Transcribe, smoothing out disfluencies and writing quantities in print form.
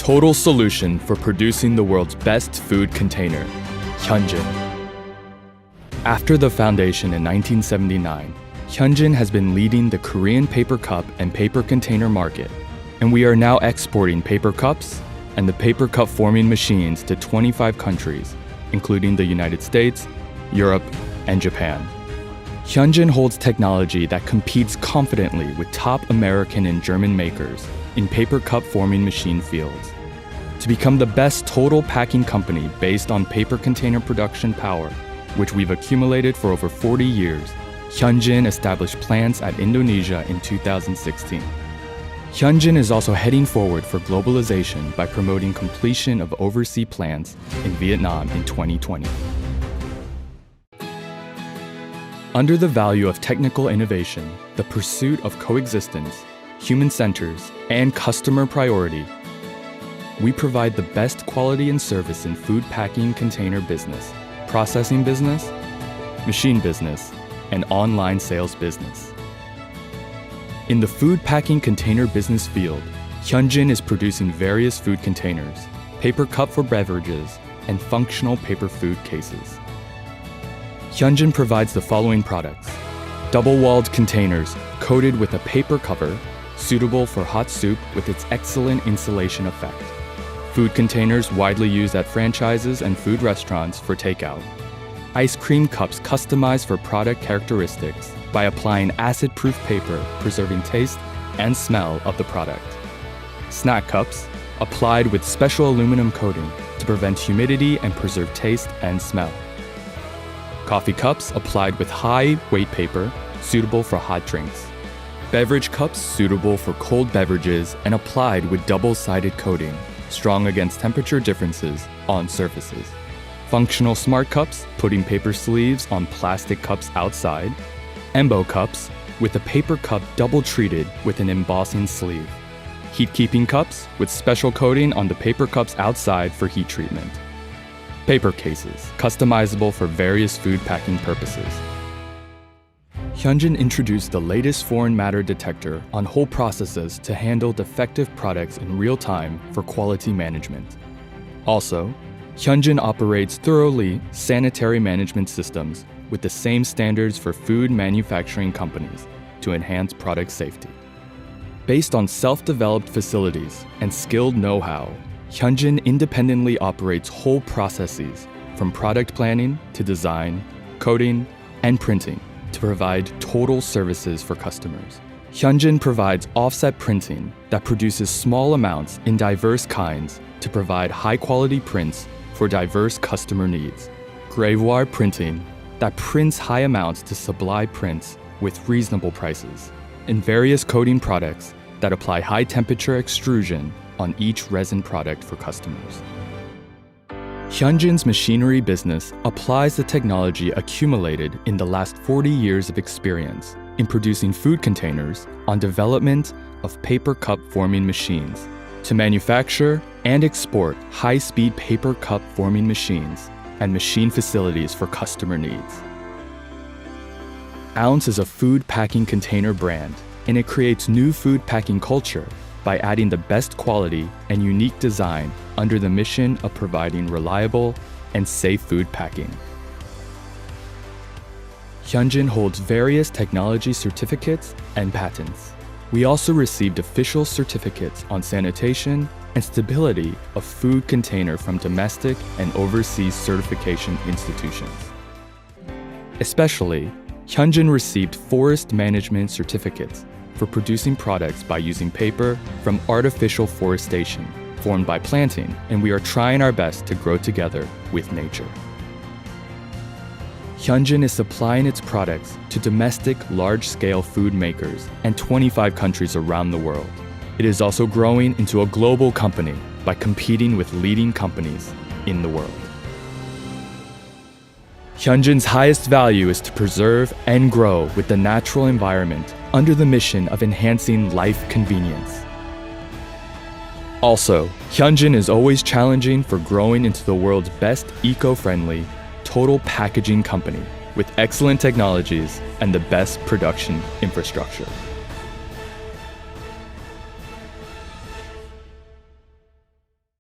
total solution for producing the world's best food container, HyunJin. After the foundation in 1979, HyunJin has been leading the Korean paper cup and paper container market, and we are now exporting paper cups and the paper cup forming machines to 25 countries, including the United States, Europe, and Japan. HyunJin holds technology that competes confidently with top American and German makers in paper cup forming machine fields. To become the best total packing company based on paper container production power, which we've accumulated for over 40 years, HyunJin established plants at Indonesia in 2016. HyunJin is also heading forward for globalization by promoting completion of overseas plants in Vietnam in 2020. Under the value of technical innovation, the pursuit of coexistence, human centers, and customer priority, we provide the best quality and service in food packing container business, processing business, machine business, and online sales business. In the food packing container business field, HyunJin is producing various food containers, paper cup for beverages, and functional paper food cases. HyunJin provides the following products: double-walled containers coated with a paper cover, suitable for hot soup with its excellent insulation effect. Food containers widely used at franchises and food restaurants for takeout. Ice cream cups customized for product characteristics by applying acid-proof paper, preserving taste and smell of the product. Snack cups, applied with special aluminum coating to prevent humidity and preserve taste and smell. Coffee cups applied with high-weight paper, suitable for hot drinks. Beverage cups suitable for cold beverages and applied with double-sided coating, strong against temperature differences on surfaces. Functional smart cups, putting paper sleeves on plastic cups outside. Embo cups, with a paper cup double-treated with an embossing sleeve. Heat-keeping cups, with special coating on the paper cups outside for heat treatment. Paper cases, customizable for various food packing purposes. HyunJin introduced the latest foreign matter detector on whole processes to handle defective products in real time for quality management. Also, HyunJin operates thoroughly sanitary management systems with the same standards for food manufacturing companies to enhance product safety. Based on self-developed facilities and skilled know-how, HyunJin independently operates whole processes from product planning to design, coding, and printing to provide total services for customers. HyunJin provides offset printing that produces small amounts in diverse kinds to provide high-quality prints for diverse customer needs. Gravoire printing that prints high amounts to supply prints with reasonable prices. And various coating products that apply high-temperature extrusion on each resin product for customers. HyunJin's machinery business applies the technology accumulated in the last 40 years of experience in producing food containers on development of paper cup forming machines to manufacture and export high-speed paper cup forming machines and machine facilities for customer needs. Ounce is a food packing container brand, and it creates new food packing culture by adding the best quality and unique design under the mission of providing reliable and safe food packing. HyunJin holds various technology certificates and patents. We also received official certificates on sanitation and stability of food container from domestic and overseas certification institutions. Especially, HyunJin received forest management certificates for producing products by using paper from artificial forestation formed by planting, and we are trying our best to grow together with nature. HyunJin is supplying its products to domestic large-scale food makers and 25 countries around the world. It is also growing into a global company by competing with leading companies in the world. HyunJin's highest value is to preserve and grow with the natural environment under the mission of enhancing life convenience. Also, HyunJin is always challenging for growing into the world's best eco-friendly, total packaging company with excellent technologies and the best production infrastructure.